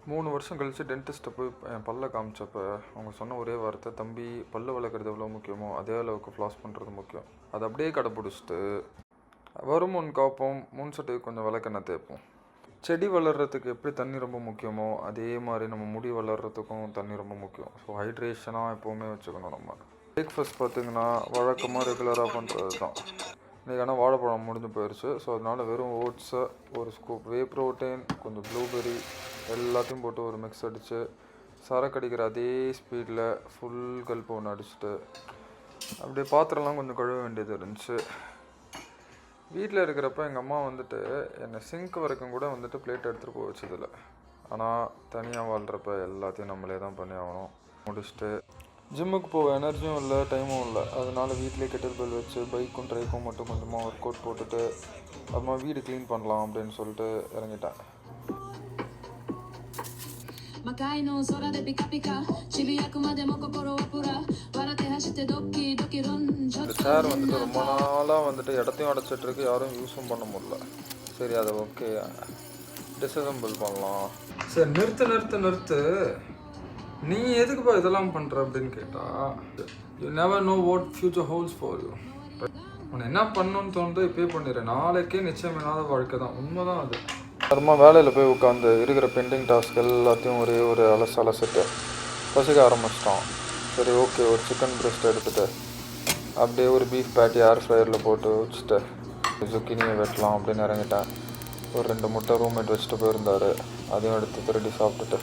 3 வருஷம் கழிச்சு டென்டிஸ்ட்டை போய் என் பல்ல காமிச்சப்ப அவங்க சொன்ன ஒரே வார்த்தை, தம்பி பல்லு வளர்க்குறது எவ்வளோ முக்கியமோ அதே அளவுக்கு ஃப்ளாஸ் பண்ணுறது முக்கியம். அதை அப்படியே கடைப்பிடிச்சிட்டு வரும் முன் காப்போம், முன் சட்டையை கொஞ்சம் விளக்கெண்ணெய் தேய்ப்போம். செடி வளர்கிறதுக்கு எப்படி தண்ணி ரொம்ப முக்கியமோ அதே மாதிரி நம்ம முடி வளர்கிறதுக்கும் தண்ணி ரொம்ப முக்கியம். ஸோ ஹைட்ரேஷனாக எப்போவுமே வச்சுக்கணும். நம்ம பிரேக்ஃபாஸ்ட் பார்த்திங்கன்னா வழக்கமாக ரெகுலராக பண்ணுறது தான். இன்றைக்கி ஆனால் வாழைப்பழம் முடிஞ்சு போயிடுச்சு. ஸோ அதனால் வெறும் ஓட்ஸை, ஒரு ஸ்கூப் வே ப்ரோட்டீன், கொஞ்சம் ப்ளூபெர்ரி எல்லாத்தையும் போட்டு ஒரு மிக்ஸ் அடித்து சரக்கு அடிக்கிற அதே ஸ்பீடில் ஃபுல் கல்ப்பு ஒன்று அடிச்சுட்டு அப்படியே பாத்திரம்லாம் கொஞ்சம் கழுவ வேண்டியது இருந்துச்சு. வீட்டில் இருக்கிறப்ப எங்கள் அம்மா வந்துட்டு என்னை சிங்க் வரைக்கும் கூட வந்துட்டு பிளேட் எடுத்துகிட்டு போக வச்சதில்லை. ஆனால் தனியாக வாழ்கிறப்ப எல்லாத்தையும் நம்மளே தான் பண்ணி ஆகணும். முடிச்சுட்டு ஜிம்முக்கு போக எனர்ஜியும் இல்லை, டைமும் இல்லை. அதனால் வீட்டிலே கெட்டில் பெல் வச்சு பைக்கும் ட்ரைக்கும் மட்டும் கொஞ்சமாக ஒர்க் அவுட் போட்டுட்டு அப்புறமா வீடு க்ளீன் பண்ணலாம் அப்படின்னு சொல்லிட்டு இறங்கிட்டேன். இந்த சேர் வந்துட்டு ரொம்ப நாளாக வந்துட்டு இடத்தையும் அடைச்சிட்ருக்கு, யாரும் யூஸும் பண்ண முடியல. சரி, அதை ஓகே டிஸ்அசம்பிள் பண்ணலாம். சரி, நிறுத்து நீ எதுக்குப்பா இதெல்லாம் பண்ணுற அப்படின்னு கேட்டால், you never know what future holes for you. உன்னை என்ன பண்ணணும்னு தோணுதோ இப்போயே பண்ணிடுறேன். நாளைக்கே நிச்சயமில்லாத வாழ்க்கை தான், உண்மை தான் அது. அப்புறமா வேலையில் போய் உட்காந்து இருக்கிற பெண்டிங் டாஸ்க் எல்லாத்தையும் ஒரே ஒரு அலசிட்டு பசிக்க ஆரம்பிச்சிட்டோம். சரி ஓகே, ஒரு சிக்கன் பிரெஸ்ட் எடுத்துகிட்டு அப்படியே ஒரு பீஃப் பேட்டி ஏர் ஃப்ரையரில் போட்டு வச்சுட்டு சுக்கினியை வெட்டலாம் அப்படின்னு இறங்கிட்டேன். ஒரு 2 முட்டை ரூம்மேட் வச்சுட்டு போயிருந்தார், அதையும் எடுத்து திருடி சாப்பிட்டுட்டு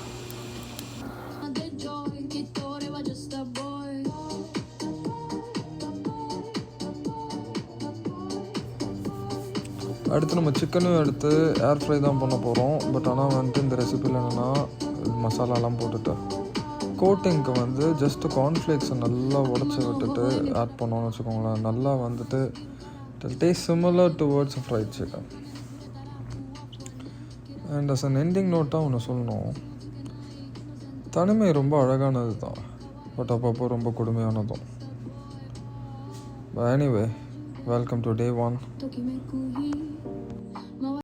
அடுத்து நம்ம சிக்கனும் எடுத்து ஏர் ஃப்ரை தான் பண்ண போகிறோம். பட் ஆனால் வந்துட்டு இந்த ரெசிபியில் என்னென்னா மசாலாலாம் போட்டுட்டு கோட்டிங்க்கு வந்து ஜஸ்ட்டு கார்ன்ஃப்ளேக்ஸை நல்லா உடச்சி விட்டுட்டு ஆட் பண்ணோன்னு வச்சுக்கோங்களேன். நல்லா வந்துட்டு taste similar towards fried chicken. And as an ending நோட்டாக ஒன்று சொல்லணும், தனிமை ரொம்ப அழகானது தான், பட் அப்பப்போ ரொம்ப கொடுமையானதும். Anyway, welcome to day 1.